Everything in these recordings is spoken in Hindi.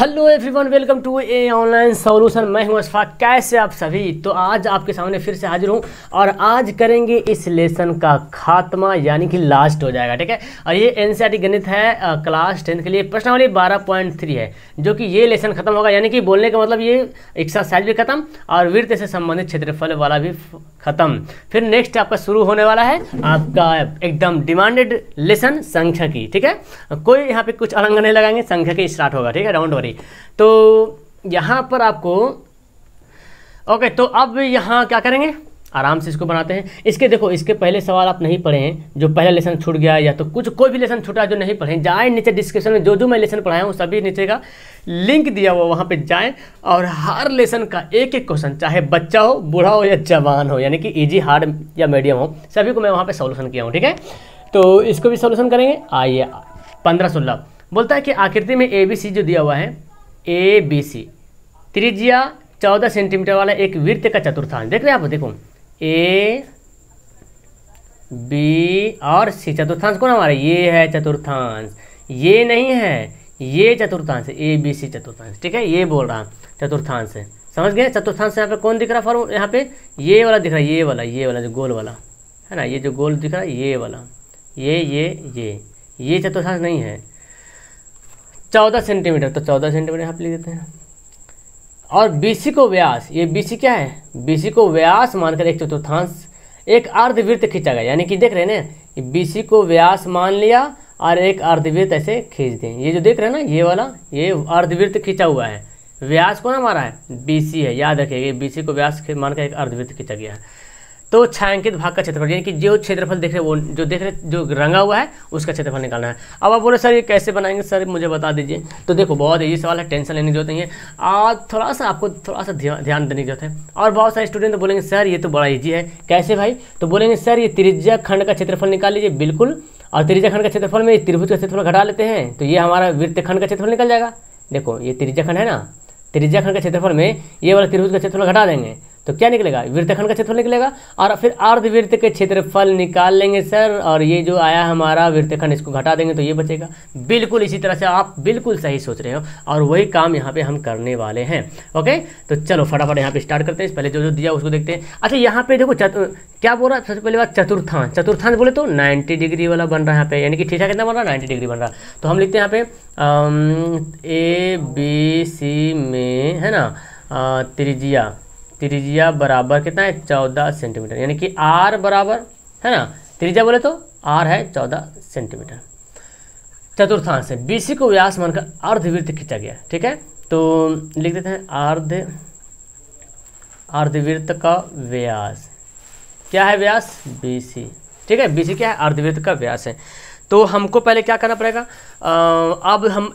Hello everyone, welcome to a online solution. मैं हूं अशफाक। कैसे आप सभी? तो आज आपके सामने फिर से हाजिर हूं और आज करेंगे इस लेसन का खात्मा, यानी कि लास्ट हो जाएगा। ठीक है, और ये एनसीईआरटी गणित है क्लास 10 के लिए। प्रश्नावली 12.3 है, जो कि ये लेसन खत्म होगा। यानी कि बोलने का मतलब ये एक्सरसाइज भी खत्म और वृत्त से संबंधित क्षेत्रफल वाला भी खत्म। फिर नेक्स्ट आपका शुरू होने वाला है आपका एकदम डिमांडेड लेसन संख्या की। ठीक है, कोई यहाँ पे कुछ अलंग नहीं लगाएंगे, संख्या की स्टार्ट होगा। ठीक है, डोंट वरी। तो यहाँ पर आपको ओके, तो अब यहाँ क्या करेंगे, आराम से इसको बनाते हैं। इसके देखो, इसके पहले सवाल आप नहीं पढ़े हैं, जो पहला लेसन छूट गया या तो कुछ कोई भी लेसन छूटा जो नहीं पढ़े, जाए नीचे डिस्क्रिप्शन में जो मैं लेसन पढ़ाया हूँ सभी नीचे का लिंक दिया हुआ, वहाँ पे जाएं और हर लेसन का एक एक क्वेश्चन, चाहे बच्चा हो, बूढ़ा हो या जवान हो, यानी कि इजी, हार्ड या मीडियम हो, सभी को मैं वहाँ पे सॉल्यूशन किया हूँ। ठीक है, तो इसको भी सॉल्यूशन करेंगे। आइए 15-16 बोलता है कि आकृति में ABC जो दिया हुआ है, ABC त्रिज्या 14 सेंटीमीटर वाला एक वृत्त का चतुर्थांश, देख रहे हैं आप, देखो A B और C, चतुर्थांश कौन हमारा, ये है चतुर्थांश, ये नहीं है, ये चतुर्थांश है, ABC चतुर्थांश। ठीक है, ये बोल रहा चतुर्थांश है, समझ गए। चतुर्थांश यहाँ पे कौन दिख रहा फॉर्म, यहाँ पे ये वाला दिख रहा है, ये वाला जो गोल वाला है ना, ये जो गोल दिख रहा है, ये वाला, ये चतुर्थांश नहीं है। 14 सेंटीमीटर, तो 14 सेंटीमीटर यहाँ पे लिख देते हैं। और BC को व्यास, ये BC क्या है, BC को व्यास मानकर एक चतुर्थांश एक अर्धवृत्त खींचा गया। यानी कि देख रहे हैं ना, BC को व्यास मान लिया और एक अर्धवृत्त ऐसे खींच दें। ये जो देख रहे हैं ना, ये वाला, ये अर्धवृत्त खींचा हुआ है। व्यास कौन हमारा है, BC है, याद रखिएगा, BC को व्यास मानकर एक अर्धवृत्त खींचा गया है। तो छायांकित भाग का क्षेत्रफल, यानी कि जो क्षेत्रफल देख रहे हैं, वो जो देख रहे जो रंगा हुआ है उसका क्षेत्रफल निकालना है। अब आप बोले सर ये कैसे बनाएंगे, सर मुझे बता दीजिए। तो देखो, बहुत इजी सवाल है, टेंशन लेने की जरूरत नहीं है। आज आपको थोड़ा सा ध्यान देने की जरूरत है। और बहुत सारे स्टूडेंट तो बोलेंगे सर ये तो बड़ा ईजी है, कैसे भाई? तो बोलेंगे सर ये त्रिज्या खंड का क्षेत्रफल निकाल लीजिए। बिल्कुल, और त्रिज्या खंड का क्षेत्रफल में त्रिभुज का क्षेत्रफल घटा लेते हैं तो ये हमारा वृत्त खंड का क्षेत्रफल निकल जाएगा। देखो ये त्रिज्या खंड है ना, त्रिज्या खंड के क्षेत्रफल में ये वाला त्रिभुज का क्षेत्रफल घटा देंगे तो क्या निकलेगा, वृत्तखंड का क्षेत्रफल निकलेगा। और फिर अर्धवृत्त के क्षेत्रफल निकाल लेंगे सर, और ये जो आया हमारा वृत्तखंड, इसको घटा देंगे तो ये बचेगा। बिल्कुल इसी तरह से आप बिल्कुल सही सोच रहे हो, और वही काम यहाँ पे हम करने वाले हैं। ओके, तो चलो फटाफट यहाँ पे स्टार्ट करते हैं। पहले जो दिया उसको देखते हैं। अच्छा, यहाँ पे देखो क्या बोल रहा है, सबसे पहले बात चतुर्थांश। चतुर्थांश बोले तो 90 डिग्री वाला बन रहा है यहाँ पे, यानी कि थीटा कितना बन रहा है, 90 डिग्री बन रहा है। तो हम लिखते हैं यहाँ पे ABC में है ना, त्रिज्या बराबर कितना है, 14 सेंटीमीटर, यानी कि R बराबर है ना, त्रिज्या बोले तो R है 14 सेंटीमीटर। चतुर्थांश है, BC को व्यास मानकर अर्धवृत्त खींचा गया। ठीक है, तो लिख देते हैं अर्धवृत्त का व्यास क्या है, व्यास BC। ठीक है, BC क्या है, अर्धवृत्त का व्यास है। तो हमको पहले क्या करना पड़ेगा, अब हम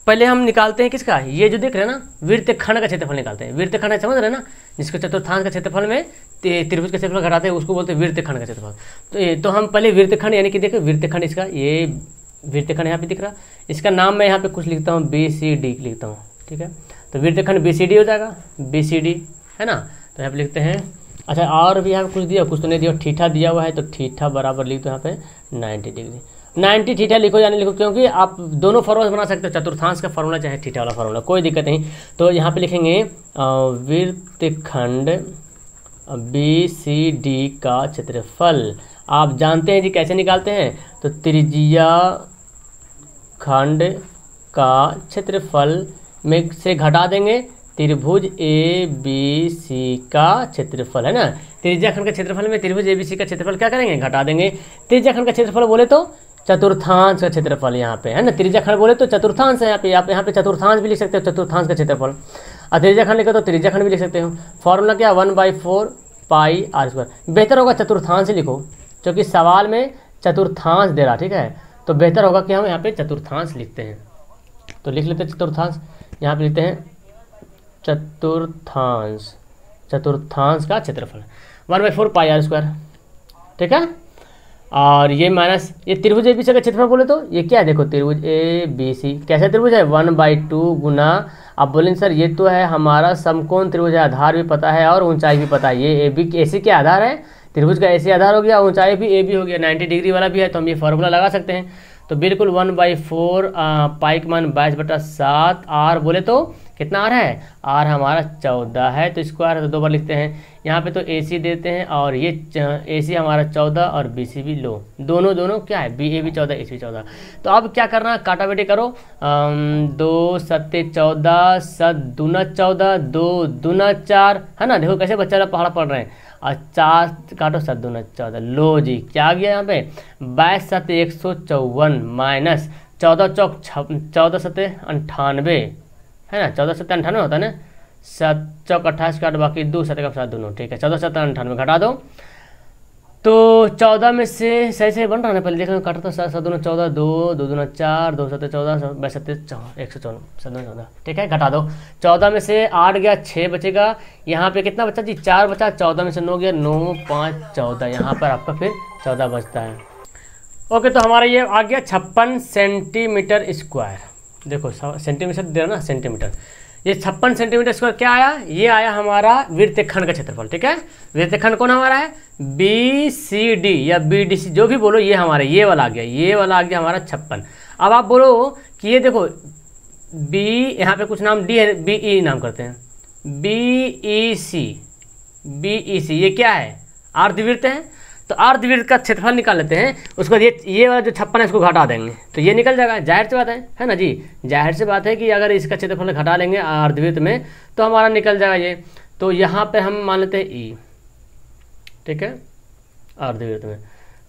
पहले हम निकालते हैं किसका, ये जो देख रहे हैं ना, वृत्त खंड का क्षेत्रफल निकालते हैं। वृत्त खंड समझ रहे हैं ना, जिसको चतुर्थांश का क्षेत्रफल में त्रिभुज का क्षेत्रफल घटाते हैं उसको बोलते हैं वृत्त खंड का क्षेत्रफल। तो हम पहले वृत्त खंड, यानी कि देखो वृत्त खंड, इसका ये वृत्त खंड यहाँ पे दिख रहा, इसका नाम मैं यहाँ पे कुछ लिखता हूँ, BCD लिखता हूँ। ठीक है, तो वृत्त खंड BCD हो जाएगा, BCD है ना। तो यहाँ पे लिखते हैं, अच्छा और भी यहाँ पे कुछ दिया, कुछ तो नहीं दिया, थीटा दिया हुआ है, तो थीटा बराबर लिख दो यहाँ पे 90 डिग्री। 90 थीटा लिखो, यानी लिखो, क्योंकि आप दोनों फॉर्मूला बना सकते हो, चतुर्थांश का फॉर्मूला चाहे थीटा वाला फॉर्मूला, कोई दिक्कत नहीं। तो यहाँ पे लिखेंगे वृत्तखंड BCD का क्षेत्रफल। आप जानते हैं जी कैसे निकालते हैं, तो त्रिज्या खंड का क्षेत्रफल में से घटा देंगे त्रिभुज ABC का क्षेत्रफल, है ना। त्रिज्या खंड के क्षेत्रफल में त्रिभुज ABC का क्षेत्रफल क्या करेंगे, घटा देंगे। त्रिज्या खंड का क्षेत्रफल बोले तो चतुर्थांश का क्षेत्रफल यहाँ पे है ना, त्रिज्या खंड बोले तो चतुर्थांश है यहाँ पे, आप यहाँ पे चतुर्थांश भी लिख सकते हो, चतुर्थांश का क्षेत्रफल। और त्रिज्या खंड लिखो तो त्रिज्या खंड भी लिख सकते हो। फॉर्मूला क्या, 1/4 पाई r²। बेहतर होगा चतुर्थांश ही लिखो, क्योंकि सवाल में चतुर्थांश दे रहा। ठीक है, तो बेहतर होगा कि हम यहाँ पे चतुर्थांश लिखते हैं। तो लिख लेते हैं चतुर्थांश, यहाँ पे लिखते हैं चतुर्थांश का क्षेत्रफल 1/4 पाई r²। ठीक है, और ये माइनस ये त्रिभुज ABC का क्षेत्रफल बोले तो ये क्या है, देखो त्रिभुज ABC कैसा त्रिभुज है, 1/2 गुना, आप बोलेंगे सर ये तो है हमारा समकोण त्रिभुज है, आधार भी पता है और ऊंचाई भी पता है। ये AC के आधार है, त्रिभुज का AC आधार हो गया, ऊंचाई भी AB हो गया, 90 डिग्री वाला भी है, तो हम ये फॉर्मूला लगा सकते हैं। तो बिल्कुल 1/4 पाई का मान 22/7 आर बोले तो कितना आर है, आर हमारा 14 है, तो स्क्वायर है तो 2 बार लिखते हैं। यहाँ पे तो ए सी देते हैं और ये ए सी हमारा 14 और बी सी भी लो, दोनों क्या है, बी ए भी 14 ए सी 14। तो अब क्या करना, काटा बेटी करो, 2 सत्ते 14 7 दूना 14 2 दूना 4 है ना। देखो कैसे बच्चा लोग पहाड़ पढ़ रहे हैं, और 4 काटो 7 दूना 14, लो जी क्या आ गया यहाँ पे 22 सत्ते 154 माइनस 14 चौक 14 सत्ते 98 है ना, 14 सत्ते 98 होता है ना, 7 चौक 28 काट बाकी 2 सत्ते का 7 दोनों, ठीक है 14 सत्ते 98 घटा दो। तो 14 में से सही से बन रहा है, पहले देख लो काटा तो 7 7 दूना 14 2 2 दूना 4 2 सत्ते 14 22 सत्ते 114 7 दूना 14, ठीक है घटा दो। 14 में से 8 गया 6 बचेगा, यहाँ पे कितना बचा जी 4 बचा, 14 में से 9 गया 9 5 14, यहाँ पर आपका फिर 14 बचता है। ओके तो हमारा ये आ गया 56 सेंटीमीटर स्क्वायर। देखो सेंटीमीटर दे रहा ना, सेंटीमीटर, ये 56 सेंटीमीटर स्क्वायर क्या आया, ये आया हमारा वृत्तखंड का क्षेत्रफल, ठीक है। वृत्तखंड कौन हमारा है, बी सी डी या बी डी सी जो भी बोलो, ये हमारा ये वाला आ गया, ये वाला आ गया हमारा 56। अब आप बोलो कि ये देखो बी, यहाँ पे कुछ नाम डी है, बी ई नाम करते हैं, बी ई सी ये क्या है, अर्धवृत्त है। तो अर्धवृत्त का क्षेत्रफल निकाल लेते हैं, उसको ये वाला जो 56 है इसको घटा देंगे तो ये निकल जाएगा, जाहिर सी बात है ना जी, जाहिर सी बात है कि अगर इसका क्षेत्रफल घटा लेंगे अर्धवृत्त में तो हमारा निकल जाएगा ये। तो यहाँ पे हम मान लेते हैं ई, ठीक है अर्धवृत्त में,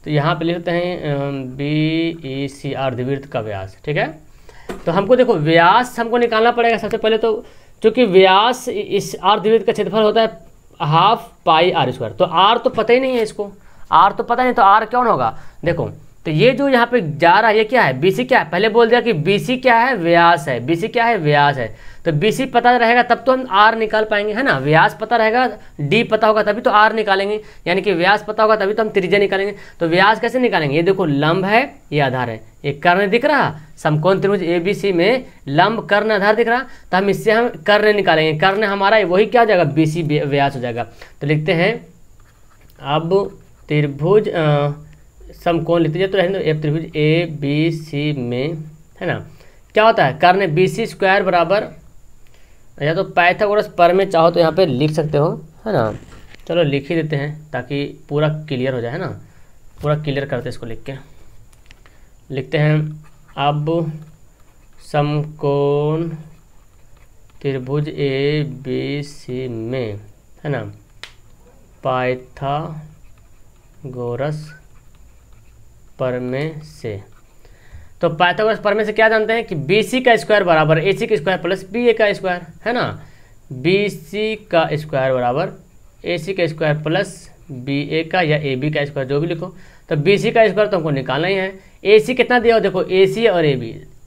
तो यहाँ पे लिखते हैं बी ई सी अर्धवृत्त का व्यास, ठीक है। तो हमको देखो व्यास हमको निकालना पड़ेगा सबसे पहले, तो चूँकि व्यास इस अर्धवृत्त का क्षेत्रफल होता है हाफ पाई आर स्क्वायर, तो आर तो पता ही नहीं है इसको, आर तो पता नहीं, तो आर कौन होगा, देखो तो ये जो यहाँ पे जा रहा है ये क्या है, बीसी क्या है, पहले बोल दिया कि बीसी क्या है, व्यास है, बीसी क्या है, व्यास है। तो बीसी पता रहेगा तब तो हम आर निकाल पाएंगे, है ना, व्यास पता रहेगा, डी पता होगा तभी तो आर निकालेंगे, यानी कि व्यास पता होगा तभी तो हम त्रिज्या निकालेंगे। तो व्यास कैसे निकालेंगे, ये देखो लंब है ये आधार है, ये कर्ण दिख रहा, समकोण त्रिभुज एबीसी में लंब कर्ण आधार दिख रहा, तो हम इससे हम कर्ण निकालेंगे, कर्ण हमारा वही क्या हो जाएगा, बीसी व्यास हो जाएगा। तो लिखते हैं अब त्रिभुज समकोण लिखते जाए तो रहेंगे एक त्रिभुज ए बी सी में, है ना, क्या होता है कर्ण बी सी स्क्वायर बराबर, या तो पाइथागोरस पर में चाहो तो यहाँ पे लिख सकते हो, है ना, चलो लिख ही देते हैं ताकि पूरा क्लियर हो जाए, है ना, पूरा क्लियर करते हैं इसको लिख के, लिखते हैं अब समकोण त्रिभुज ए बी सी में, है ना, पाइथागोरस प्रमेय से। तो पाइथागोरस प्रमेय से क्या जानते हैं कि BC का स्क्वायर बराबर AC का स्क्वायर प्लस BA का स्क्वायर, है ना, BC का स्क्वायर बराबर AC का स्क्वायर प्लस BA का या AB का स्क्वायर जो भी लिखो। तो BC का स्क्वायर तो हमको निकालना ही है, AC कितना दिया हो, देखो AC और AB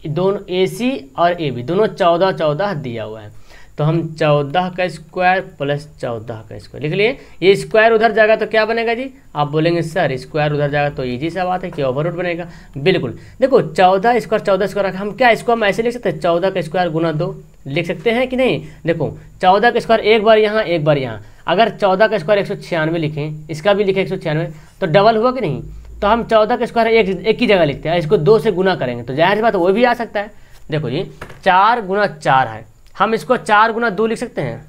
दोनों, AC और AB दोनों 14 14 दिया हुआ है, तो हम 14 का स्क्वायर प्लस 14 का स्क्वायर लिख लिए। ये स्क्वायर उधर जाएगा तो क्या बनेगा जी, आप बोलेंगे सर स्क्वायर उधर जाएगा तो इजी सा बात है कि ओवररूट बनेगा, बिल्कुल। देखो 14 स्क्वायर हम क्या, इसको हम ऐसे लिख सकते हैं 14 का स्क्वायर गुना 2 लिख सकते हैं कि नहीं। देखो 14 का स्क्वायर एक बार यहाँ एक बार यहाँ, अगर 14 का स्क्वायर 196 लिखें, इसका भी लिखें 196, तो डबल हुआ कि नहीं। तो हम 14 का स्क्वायर एक ही जगह लिखते हैं, इसको 2 से गुना करेंगे तो जाहिर सी बात वो भी आ सकता है। देखो जी 4 गुना 4 है, हम इसको 4 गुना 2 लिख सकते हैं,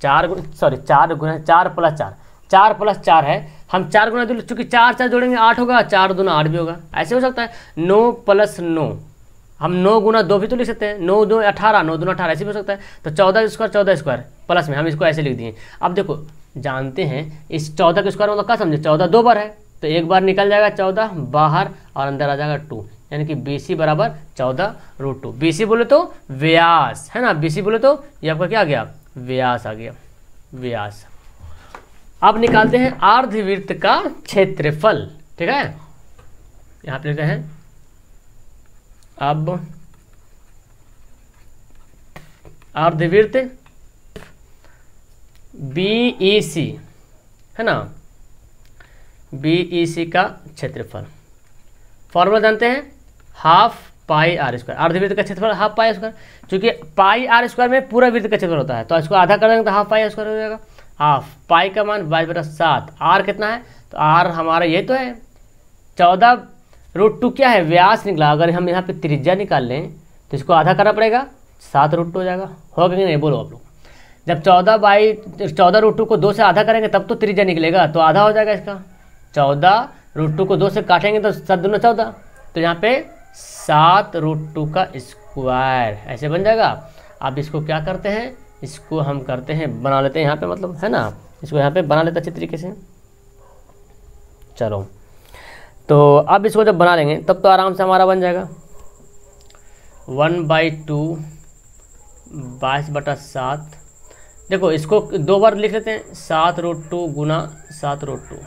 4 गुना 4 प्लस 4, 4 प्लस 4 है, हम 4 गुना 2, चूँकि 4 4 जोड़ेंगे 8 होगा, 4 दूना 8 भी होगा, ऐसे हो सकता है। 9 प्लस 9, हम 9 गुना 2 भी तो लिख सकते हैं, 9 2 18, 9 दूना 18 ऐसे भी हो सकता है। तो 14 स्क्वायर प्लस में हम इसको ऐसे लिख दिए। अब देखो जानते हैं इस 14 का स्क्वायर मतलब क्या समझे, 14 2 बार है तो एक बार निकल जाएगा 14 बाहर और अंदर आ जाएगा 2, यानी कि BC बराबर 14√2। BC बोले तो व्यास, है ना, BC बोले तो ये आपका क्या आ गया, व्यास आ गया, व्यास। अब निकालते हैं अर्धवृत्त का क्षेत्रफल, ठीक है, यहाँ पे लिखते हैं अब अर्धवृत्त BEC, है ना, BEC का क्षेत्रफल फॉर्मूला जानते हैं हाफ पाई आर स्क्वायर, अर्धवृत्त का क्षेत्रफल हाफ पाई स्क्वायर, क्योंकि पाई आर स्क्वायर में पूरा वृत्त का क्षेत्रफल होता है, तो इसको आधा कर देंगे तो हाफ पाई आर स्क्वायर हो जाएगा। हाफ पाई का मान 22/7, आर कितना है, तो आर हमारा ये तो है 14 √2 क्या है, व्यास निकला। अगर हम यहाँ पे त्रिज्या निकाल लें तो इसको आधा करना पड़ेगा, 7√2 हो जाएगा। होगा कि नहीं, बोलो आप लोग। जब 14/14 √2 को 2 से आधा करेंगे तब तो त्रिज्या निकलेगा, तो आधा हो जाएगा इसका। 14 √2 को 2 से काटेंगे तो 7 दूना 14, तो यहाँ पे 7√2 का स्क्वायर ऐसे बन जाएगा। अब इसको क्या करते हैं, इसको हम करते हैं बना लेते हैं यहाँ पे, मतलब है ना, इसको यहाँ पे बना लेते हैं अच्छी तरीके से। चलो, तो अब इसको जब बना लेंगे तब तो आराम से हमारा बन जाएगा 1/2 22/7। देखो इसको 2 बार लिख लेते हैं, 7√2 गुना 7√2।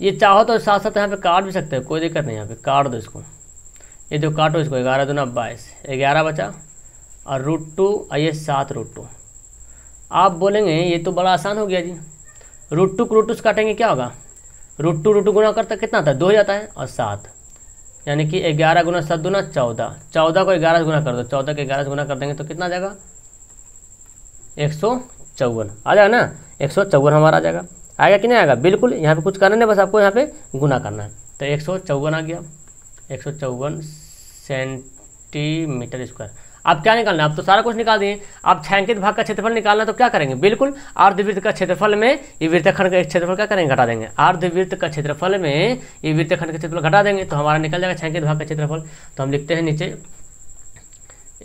ये चाहो तो साथ साथ यहाँ पे काट भी सकते हो, कोई दिक्कत नहीं, यहाँ पे काट दो इसको। ये जो काटो इसको, 11 दूना 22, 11 बचा और √2 और ये 7√2। आप बोलेंगे ये तो बड़ा आसान हो गया जी, √2 को √2 से काटेंगे क्या होगा, √2 गुना करता कितना था, 2 हो जाता है और 7, यानी कि 11 गुना 7 दूना 14, 14 को 11 से गुना कर दो, 14 के 11 से गुना कर देंगे तो कितना आ जाएगा, 154 आ जाएगा ना, 154 हमारा आ जाएगा। आएगा कि नहीं आएगा, बिल्कुल। यहाँ पे कुछ करना नहीं, बस आपको यहाँ पे गुना करना है, तो 154 आ गया, 154 सेंटीमीटर स्क्वायर। अब क्या निकालना है, अब तो सारा कुछ निकाल दिए। अब छायांकित भाग का क्षेत्रफल निकालना, तो क्या करेंगे, बिल्कुल अर्धवृत्त का क्षेत्रफल में ये वृत्तखंड का क्षेत्रफल क्या करेंगे, घटा देंगे। अर्धवृत्त का क्षेत्रफल में ये वृत्तखंड का क्षेत्रफल घटा देंगे तो हमारा निकल जाएगा छायांकित भाग का क्षेत्रफल। तो हम लिखते हैं नीचे,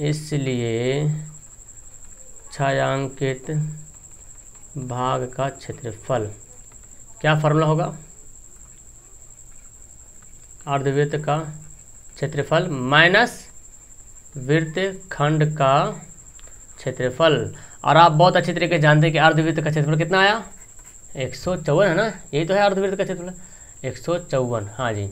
इसलिए छायांकित भाग का क्षेत्रफल, क्या फॉर्मूला होगा, अर्धवृत्त का क्षेत्रफल माइनस वृत्तखंड का क्षेत्रफल। और आप बहुत अच्छी तरीके से जानते हैं कि अर्धवृत्त का क्षेत्रफल कितना आया, 154 है ना, यही तो है अर्धवृत्त का क्षेत्रफल, 154। हाँ जी,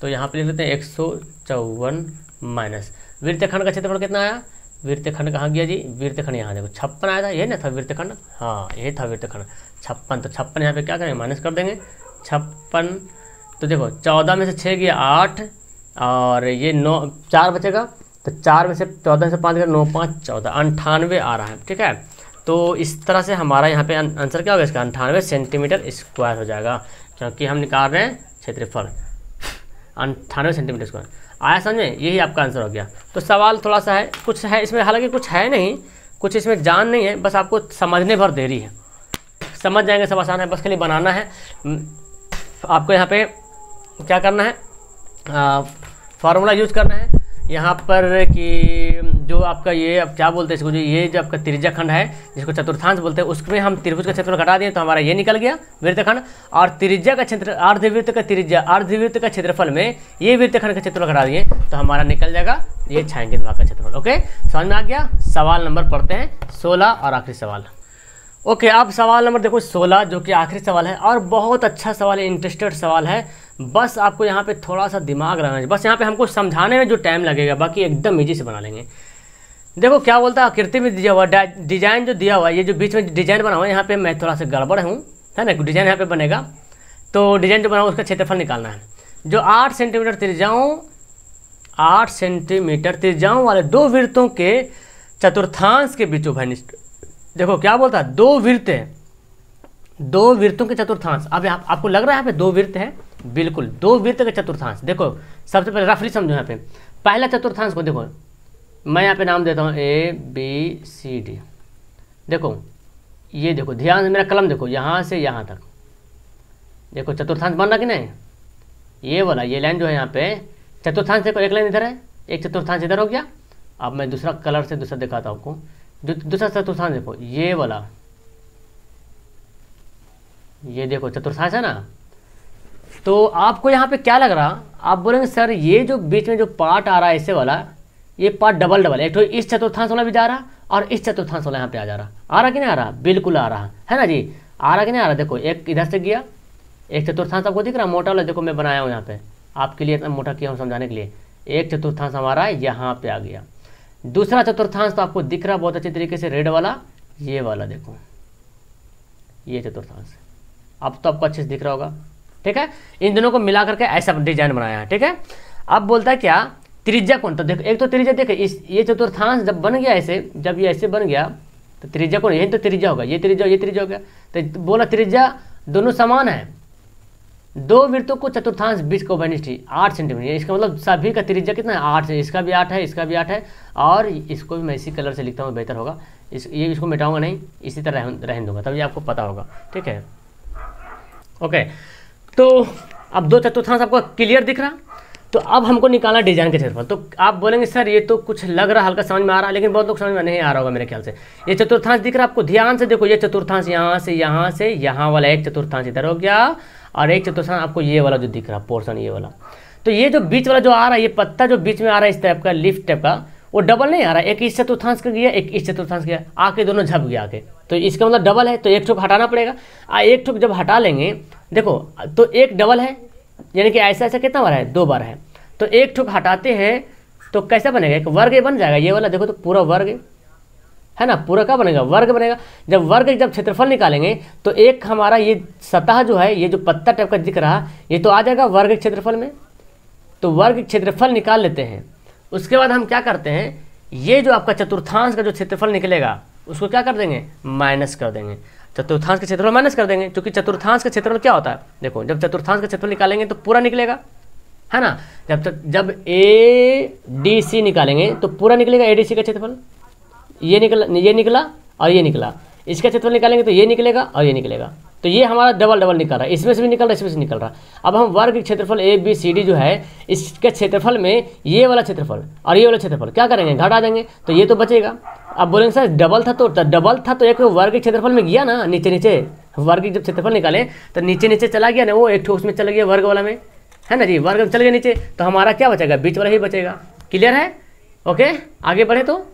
तो यहाँ पे लिख लेते हैं 154 माइनस वृत्तखंड का क्षेत्रफल कितना आया, वृत्तखंड कहाँ गया जी, वृत्तखंड यहाँ देखो 56 आया था, ये ना था वृत्तखंड, हाँ ये था वृत्तखंड 56। तो 56 यहाँ पे क्या करेंगे, माइनस कर देंगे 56। तो देखो 14 में से 6 गया 8 और ये 9, 4 बचेगा, तो 4 में से 14 से 5 गया 9 5 14, 98 आ रहा है। ठीक है, तो इस तरह से हमारा यहाँ पे आंसर क्या होगा इसका, 98 सेंटीमीटर स्क्वायर हो जाएगा, क्योंकि हम निकाल रहे हैं क्षेत्रफल 98 सेंटीमीटर स्क्वायर। आया समझ में, यही आपका आंसर हो गया। तो सवाल थोड़ा सा है, कुछ है इसमें, हालांकि कुछ है नहीं, कुछ इसमें जान नहीं है, बस आपको समझने भर देरी है, समझ जाएंगे, सब आसान है, बस खाली बनाना है। आपको यहाँ पे क्या करना है, फार्मूला यूज करना है यहाँ पर कि जो आपका ये अब क्या बोलते हैं इसको, जो ये जो आपका त्रिज्या खंड है जिसको चतुर्थांश बोलते हैं, उसमें हम त्रिभुज का क्षेत्रफल घटा दिए तो हमारा ये निकल गया वृत्तखंड। और त्रिज्या का क्षेत्र, अर्धवृत्त का त्रिज्या, अर्धवृत्त का क्षेत्रफल में ये वृत्तखंड का क्षेत्रफल घटा दिए तो हमारा निकल जाएगा ये छायांकित भाग का क्षेत्रफल। ओके, समझ में आ गया। सवाल नंबर पढ़ते हैं 16 और आखिरी सवाल। ओके, अब सवाल नंबर देखो 16 जो कि आखिरी सवाल है और बहुत अच्छा सवाल है, इंटरेस्टेड सवाल है। बस आपको यहाँ पे थोड़ा सा दिमाग लगाना है, बस यहाँ पे हमको समझाने में जो टाइम लगेगा, बाकी एकदम इजी से बना लेंगे। देखो क्या बोलता है, आकृति में दिया हुआ डिजाइन जो दिया हुआ है, ये जो बीच में डिजाइन बना हुआ है, यहाँ पे मैं थोड़ा सा गड़बड़ हूँ, है ना, डिजाइन यहाँ पे बनेगा, तो डिजाइन जो बना हुआ उसका क्षेत्रफल निकालना है। जो 8 सेंटीमीटर त्रिज्याओं, 8 सेंटीमीटर त्रिज्याओं वाले दो वृत्तों के चतुर्थांश के बीचों, देखो क्या बोलता है, दो वृत्त है, दो वृत्तों के चतुर्थांश। अब आपको लग रहा है यहाँ पे दो वृत्त है, बिल्कुल दो वृत्त के चतुर्थांश। देखो सबसे पहले रफली समझो, यहाँ पे पहला चतुर्थांश को देखो, मैं यहाँ पे नाम देता हूँ ABCD। देखो ये देखो, ध्यान से मेरा कलम देखो, यहाँ से यहाँ तक देखो चतुर्थांश बन रहा कि नहीं, ये वाला ये लाइन जो है यहाँ पे चतुर्थांश। देखो एक लाइन इधर है, एक चतुर्थांश इधर हो गया। अब मैं दूसरा कलर से दूसरा दिखाता हूँ आपको, जो दूसरा चतुर्थांश देखो, ये वाला, ये देखो चतुर्थांश है ना। तो आपको यहाँ पे क्या लग रहा, आप बोलेंगे सर ये जो बीच में जो पार्ट आ रहा है ऐसे वाला, ये पार्ट डबल डबल, एक तो इस चतुर्थांश वाला भी जा रहा और इस चतुर्थांश वाला यहाँ पे आ जा रहा कि नहीं आ रहा, बिल्कुल आ रहा है ना जी, आ रहा कि नहीं आ रहा। देखो एक इधर से गया, एक चतुर्थांश आपको दिख रहा मोटा वाला, देखो मैं बनाया हूँ यहाँ पे आपके लिए, इतना मोटा किया हूँ समझाने के लिए। एक चतुर्थांश हमारा यहाँ पे आ गया, दूसरा चतुर्थांश तो आपको दिख रहा बहुत अच्छे तरीके से, रेड वाला, ये वाला देखो, ये चतुर्थांश अब तो आपको अच्छे से दिख रहा होगा। ठीक है, इन दोनों को मिला करके ऐसा डिजाइन बनाया है। ठीक है, अब बोलता है क्या, त्रिज्या कौन, तो देखो एक तो त्रिज्या देखे, इस ये चतुर्थांश जब बन गया ऐसे, जब ये ऐसे बन गया तो त्रिज्या कौन, यही तो त्रिज्या होगा, ये त्रिज्या हो गया। तो बोला त्रिज्या दोनों समान है, दो वृत्तों को चतुर्थांश बीच को घनिष्ठी 8 सेंटीमीटर, इसका मतलब सभी का त्रिज्या कितना है 8 है, इसका भी 8 है, इसका भी 8 है, और इसको भी मैं इसी कलर से लिखता हूँ बेहतर होगा, इसको मिटाऊंगा नहीं, इसी तरह रहने दूंगा, तब ये आपको पता होगा, ठीक है। ओके, तो अब दो चतुर्थांश आपको क्लियर दिख रहा। तो अब हमको निकालना डिजाइन के क्षेत्रफल। तो आप बोलेंगे सर ये तो कुछ लग रहा, हल्का समझ में आ रहा है, लेकिन बहुत लोग समझ में नहीं आ रहा होगा मेरे ख्याल से। ये चतुर्थांश दिख रहा है आपको, ध्यान से देखो, ये चतुर्थांश यहाँ से यहाँ वाला एक चतुर्थांश इधर हो गया, और एक चतुर्थांश आपको ये वाला जो दिख रहा पोर्शन ये वाला। तो ये जो बीच वाला जो आ रहा है, ये पत्ता जो बीच में आ रहा है इस टाइप का, लीफ टाइप का, वो डबल नहीं आ रहा है, एक इस चतुर्थांश का गया, एक इस चतुर्थांश गया, आके दोनों झप गया आके, तो इसका मतलब डबल है, तो एक ठोक हटाना पड़ेगा। एक ठोक जब हटा लेंगे, देखो तो एक डबल है, यानी कि ऐसा ऐसा कितना बार है, 2 बार है, तो एक ठोक हटाते हैं तो कैसा बनेगा, एक वर्ग बन जाएगा, ये वाला देखो तो पूरा वर्ग है ना, पूरा क्या बनेगा, वर्ग बनेगा। जब वर्ग जब क्षेत्रफल निकालेंगे तो एक हमारा ये सतह जो है, ये जो पत्ता टाइप का दिख रहा, ये तो आ जाएगा वर्ग क्षेत्रफल में, तो वर्ग क्षेत्रफल निकाल लेते हैं। उसके बाद हम क्या करते हैं, ये जो आपका चतुर्थांश का जो क्षेत्रफल निकलेगा उसको क्या कर देंगे, माइनस कर देंगे, चतुर्थांश का क्षेत्रफल माइनस कर देंगे, क्योंकि चतुर्थांश का क्षेत्रफल क्या होता है, देखो जब चतुर्थांश का क्षेत्रफल निकालेंगे तो पूरा निकलेगा, है ना। जब ADC निकालेंगे तो पूरा निकलेगा ADC का क्षेत्रफल, ये निकला और ये निकला, इसका क्षेत्रफल निकालेंगे तो ये निकलेगा और ये निकलेगा, तो ये हमारा डबल डबल निकल रहा है, इसमें से भी निकल रहा है, इसमें से निकल रहा है। अब हम वर्ग क्षेत्रफल ABCD जो है, इसके क्षेत्रफल में ये वाला क्षेत्रफल और ये वाला क्षेत्रफल क्या करेंगे, घटा देंगे, तो ये तो बचेगा। अब बोलेंगे सर डबल था, तो डबल था तो एक वर्ग क्षेत्रफल में गया ना, नीचे नीचे वर्ग जब क्षेत्रफल निकाले तो नीचे नीचे चला गया ना, वो एक ठोक उसमें चला गया वर्ग वाला में, है ना जी, वर्ग चल गया नीचे, तो हमारा क्या बचेगा, बीच वाला ही बचेगा। क्लियर है? ओके, आगे बढ़े तो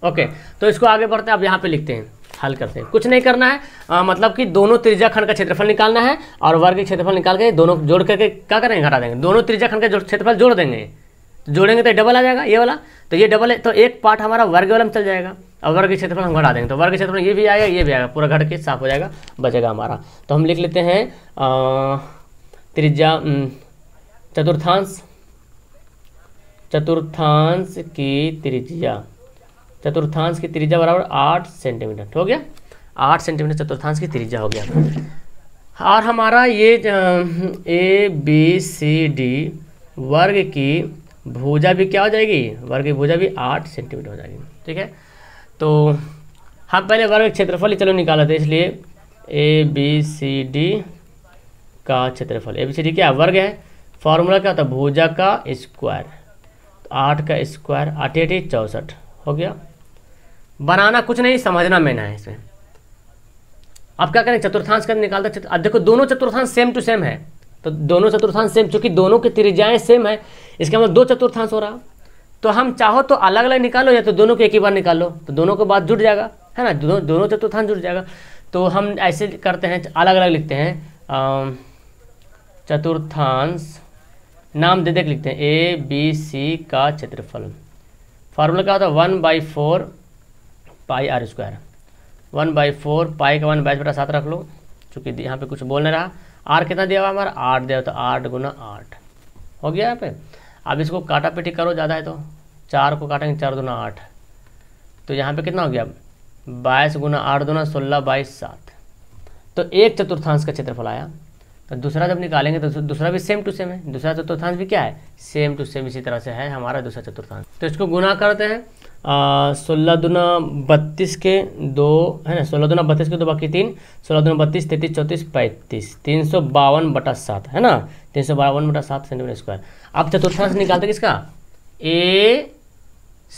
ओके, तो इसको आगे बढ़ते हैं, अब यहाँ पे लिखते हैं, हल करते हैं, कुछ नहीं करना है, मतलब कि दोनों त्रिज्या खंड का क्षेत्रफल निकालना है, और वर्ग के क्षेत्रफल निकाल के दोनों जोड़ करके क्या करेंगे, घटा देंगे, दोनों त्रिज्या खंड का क्षेत्रफल जोड़ देंगे, तो जोड़ेंगे तो डबल आ जाएगा ये वाला, तो ये डबल है, तो एक पार्ट हमारा वर्ग वाला में चल जाएगा, और वर्ग के क्षेत्रफल हम घटा देंगे, तो वर्ग के क्षेत्रफल ये भी आएगा, ये भी आएगा, पूरा घट के साफ हो जाएगा, बचेगा हमारा। तो हम लिख लेते हैं त्रिज्या चतुर्थांश की त्रिज्या बराबर 8 सेंटीमीटर, हो गया, 8 सेंटीमीटर चतुर्थांश की त्रिज्या हो गया। और हमारा ये ABCD वर्ग की भुजा भी क्या हो जाएगी, वर्ग की भुजा भी 8 सेंटीमीटर हो जाएगी, ठीक है। तो हम पहले वर्ग क्षेत्रफल ही चलो निकाला था, इसलिए ABCD का क्षेत्रफल, ABCD क्या वर्ग है, फॉर्मूला क्या होता है, भुजा का स्क्वायर, 8 का स्क्वायर 8 8 64 हो गया। बनाना कुछ नहीं, समझना मेन है इसमें। अब क्या करें, चतुर्थांश का निकालते, अब देखो दोनों चतुर्थांश सेम टू सेम है, तो दोनों चतुर्थांश सेम, चूंकि दोनों की त्रिज्याएं सेम है, इसका मतलब 2 चतुर्थांश हो रहा। तो हम चाहो तो अलग अलग निकालो, या तो दोनों को एक ही बार निकालो, तो दोनों को बाद जुड़ जाएगा, है ना, दोनों चतुर्थांश जुड़ जाएगा। तो हम ऐसे करते हैं, अलग अलग लिखते हैं, चतुर्थांश नाम दे लिखते हैं ABC का क्षेत्रफल, फार्मूला क्या होता है 1/4 पाई r स्क्वायर, 1/4 पाई का 1/7 रख लो, चूँकि यहाँ पे कुछ बोल नहीं रहा, r कितना दिया हुआ हमारा 8 दिया, तो 8 × 8 हो गया यहाँ पे। अब इसको काटा पीटी करो, ज़्यादा है तो 4 को काटेंगे, 4 दूना 8, तो यहाँ पे कितना हो गया 22 × 8 दूना 16 22 7, तो एक चतुर्थांश का क्षेत्रफल आया। तो दूसरा जब निकालेंगे तो दूसरा भी सेम टू सेम है, दूसरा चतुर्थांश भी क्या है, सेम टू सेम, इसी तरह से है हमारा दूसरा चतुर्थांश। तो इसको गुना करते हैं, 16 दूना 32 के 2 है ना, 16 दूना 32 के 2 बाकी 3, 16 दूना 32 33 34 35, 352/7 है ना, 352/7 सेंटीमीटर स्क्वायर। अब चतुर्थांश निकालते हैं किसका,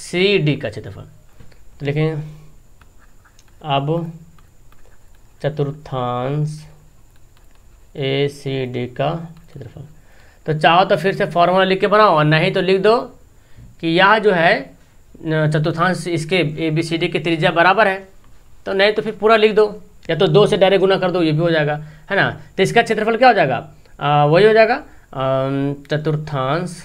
ACD का क्षेत्रफल, तो लिखेंगे अब चतुर्थांश ACD का क्षेत्रफल। तो चाहो तो फिर से फॉर्मूला लिख के बनाओ, और नहीं तो लिख दो कि यह जो है चतुर्थांश इसके ABCD की त्रिज्या बराबर है, तो नहीं तो फिर पूरा लिख दो, या तो 2 से डायरेक्ट गुना कर दो, ये भी हो जाएगा, है ना। तो इसका क्षेत्रफल क्या हो जाएगा, वही हो जाएगा चतुर्थांश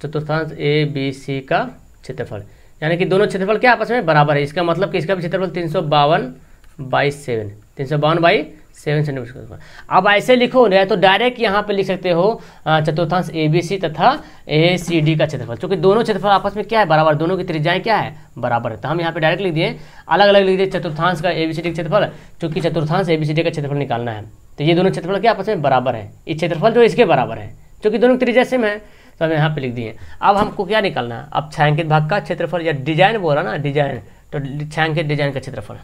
ABC का क्षेत्रफल, यानी कि दोनों क्षेत्रफल क्या आपस में बराबर है, इसका मतलब कि इसका भी क्षेत्रफल 352/7 7 सेंटीमीटर। अब ऐसे लिखो या तो डायरेक्ट यहाँ पे लिख सकते हो चतुर्थांश ABC तथा ACD का क्षेत्रफल, क्योंकि दोनों क्षेत्रफल आपस में क्या है, बराबर, दोनों की त्रिज्याएं क्या है, बराबर है। तो हम यहाँ पे डायरेक्ट लिख दिए, अलग अलग लिख दिए चतुर्थांश का ABCD का क्षेत्रफल, क्योंकि चतुर्थांश ABCD का क्षेत्रफल निकालना है। तो ये दोनों क्षेत्रफल क्या आपस में बराबर है, इस क्षेत्रफल जो इसके बराबर है, क्योंकि दोनों की त्रिज्या सेम है, तो हम यहाँ पे लिख दिए। अब हमको क्या निकालना है, अब छायांकित भाग का क्षेत्रफल, या डिजाइन बोला ना, डिजाइन, तो छायांकित डिजाइन का क्षेत्रफल,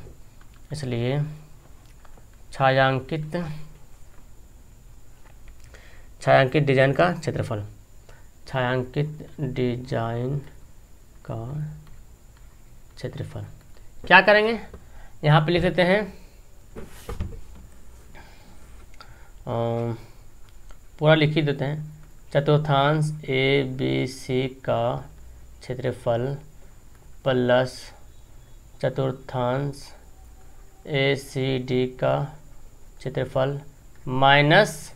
इसलिए छायांकित डिजाइन का क्षेत्रफल, छायांकित डिजाइन का क्षेत्रफल क्या करेंगे, यहाँ पे लिख लेते हैं पूरा लिख ही देते हैं, चतुर्थांश ABC का क्षेत्रफल प्लस चतुर्थांश ACD का क्षेत्रफल माइनस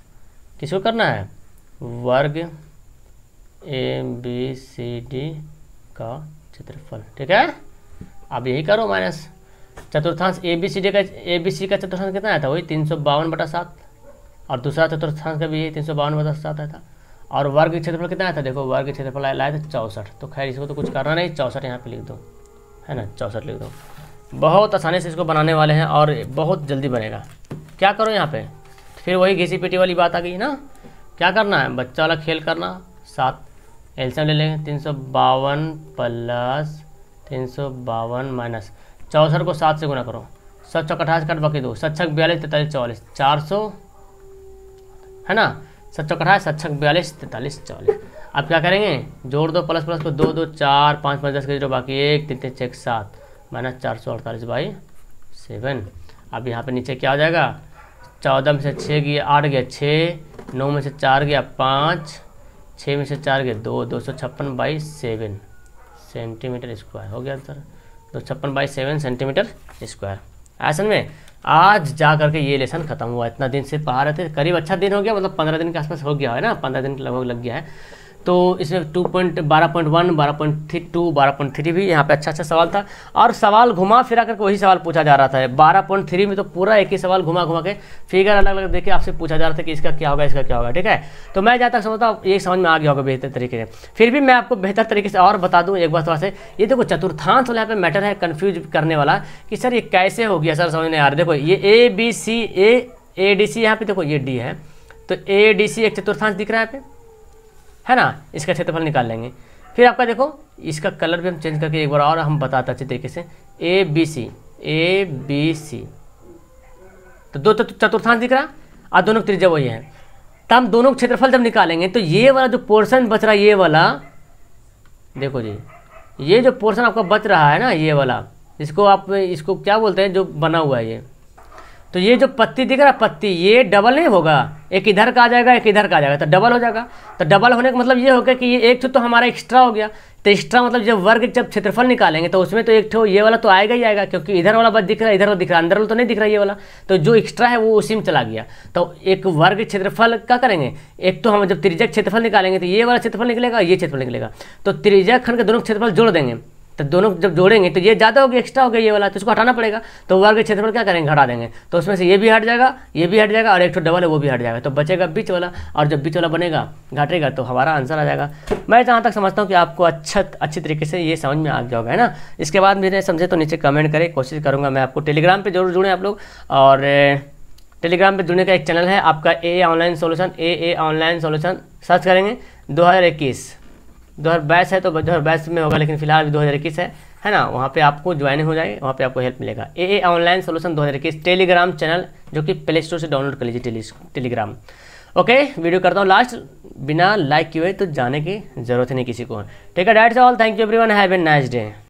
किसको करना है, वर्ग ABCD का क्षेत्रफल, ठीक है। अब यही करो माइनस चतुर्थांश ABC का चतुर्थांश कितना आया था, वही 352/7, और दूसरा चतुर्थांश का भी यही 352/7 आया था, और वर्ग क्षेत्रफल कितना आया था, देखो वर्ग क्षेत्रफल आया था 64। तो खैर इसको तो कुछ करना नहीं, 64 यहाँ पे लिख दो, है ना, 64 लिख दो। बहुत आसानी से इसको बनाने वाले हैं और बहुत जल्दी बनेगा। क्या करो यहाँ पे, फिर वही घिसी पिटी वाली बात आ गई ना, क्या करना है, बच्चा वाला खेल करना, 7 एलसीएम ले लेंगे, 352 प्लस 352 माइनस 64 को 7 से गुना करो, 7 चौक 28 काट बाकी 2, 7 छक 42 43 44 400, है ना, 7 चौक 28 7 छक 42 43 44। अब क्या करेंगे, जोड़ दो, प्लस प्लस को 2 2 4 5 5 10 के 0 बाकी 1 3 3 6 7 माइनस 448/7। अब यहाँ पे नीचे क्या हो जाएगा, 14 में से 6 गया 8 गया 6, 9 में से 4 गया 5, 6 में से 4 गया 2, 256/7 सेंटीमीटर स्क्वायर हो गया आंसर, 256/7 सेंटीमीटर स्क्वायर। ऐसा में आज जा करके ये लेसन खत्म हुआ, इतना दिन से पढ़ा रहे थे, करीब अच्छा दिन हो गया, मतलब 15 दिन के आसपास हो गया है ना, 15 दिन लगभग लग गया है। तो इसमें 12.1 12.2 12.3 भी यहाँ पे अच्छा सवाल था, और सवाल घुमा फिरा करके वही सवाल पूछा जा रहा था। 12.3 में तो पूरा एक ही सवाल घुमा घुमा के फिगर अलग अलग देके आपसे पूछा जा रहा था कि इसका क्या होगा, इसका क्या होगा, ठीक है। तो मैं जहाँ तक समझता हूँ ये समझ में आ गया होगा बेहतर तरीके से। फिर भी मैं आपको बेहतर तरीके से और बता दूँ एक बार थोड़ा से, ये देखो चतुर्थांश वाला यहाँ पे मैटर है कन्फ्यूज करने वाला कि सर ये कैसे हो गया, सर समझ नहीं आ रहा। देखो ये ABC ADC यहाँ पे देखो ये D है, तो ADC एक चतुर्थांश दिख रहा है यहाँ पे, है ना, इसका क्षेत्रफल निकाल लेंगे। फिर आपका देखो इसका कलर भी हम चेंज करके एक बार और हम बताते अच्छे तरीके से, ABC तो दो चतुर्थांश दिख रहा और दोनों की त्रिज्या वही है। तो हम दोनों क्षेत्रफल जब निकालेंगे तो ये वाला जो पोर्शन बच रहा है, ये वाला देखो जी, ये जो पोर्शन आपका बच रहा है ना, ये वाला, इसको आप इसको क्या बोलते हैं, जो बना हुआ है ये, तो ये जो पत्ती दिख रहा है पत्ती, ये डबल नहीं होगा, एक इधर का आ जाएगा एक इधर का आ जाएगा, तो डबल हो जाएगा। तो डबल होने का मतलब ये होगा कि ये एक तो हमारा एक्स्ट्रा हो गया, तो एक्स्ट्रा मतलब जब वर्ग जब क्षेत्रफल निकालेंगे तो उसमें तो एक ये वाला तो आएगा ही आएगा, क्योंकि इधर वाला बस दिख रहा है, इधर वाला दिख रहा है, अंदर वाला तो नहीं दिख रहा है ये वाला, तो जो एक्स्ट्रा है वो उसी में चला गया। तो एक वर्ग क्षेत्रफल क्या करेंगे, एक तो हम जब त्रिज्या क्षेत्रफल निकालेंगे तो ये वाला क्षेत्रफल निकलेगा, ये क्षेत्रफल निकलेगा, तो त्रिज्या खंड के दोनों क्षेत्रफल जोड़ देंगे, तो दोनों जब जोड़ेंगे तो ये ज़्यादा हो गया, एक्स्ट्रा हो गया ये वाला, तो इसको हटाना पड़ेगा, तो वर्ग क्षेत्रफल क्या करेंगे, घटा देंगे, तो उसमें से ये भी हट जाएगा, ये भी हट जाएगा, और एक तो डबल है वो भी हट जाएगा, तो बचेगा बीच वाला, और जब बीच वाला बनेगा घटेगा तो हमारा आंसर आ जाएगा। मैं जहाँ तक समझता हूँ कि आपको अच्छी तरीके से ये समझ में आ गया होगा, है ना। इसके बाद मेरे समझे तो नीचे कमेंट करें, कोशिश करूँगा मैं आपको टेलीग्राम पर जरूर जुड़ें आप लोग, और टेलीग्राम पर जुड़ने का एक चैनल है आपका AA online solution, AA online solution search करेंगे, 2022 है तो 2022 में होगा, लेकिन फिलहाल भी 2021 है ना, वहाँ पे आपको ज्वाइन हो जाए, वहाँ पे आपको हेल्प मिलेगा। AA online solution 2021 Telegram channel, जो कि प्ले स्टोर से डाउनलोड कर लीजिए टेलीग्राम। ओके, वीडियो करता हूँ लास्ट, बिना लाइक किए तो जाने की जरूरत नहीं किसी को, ठीक है। That's all, thank you everyone, have a nice day.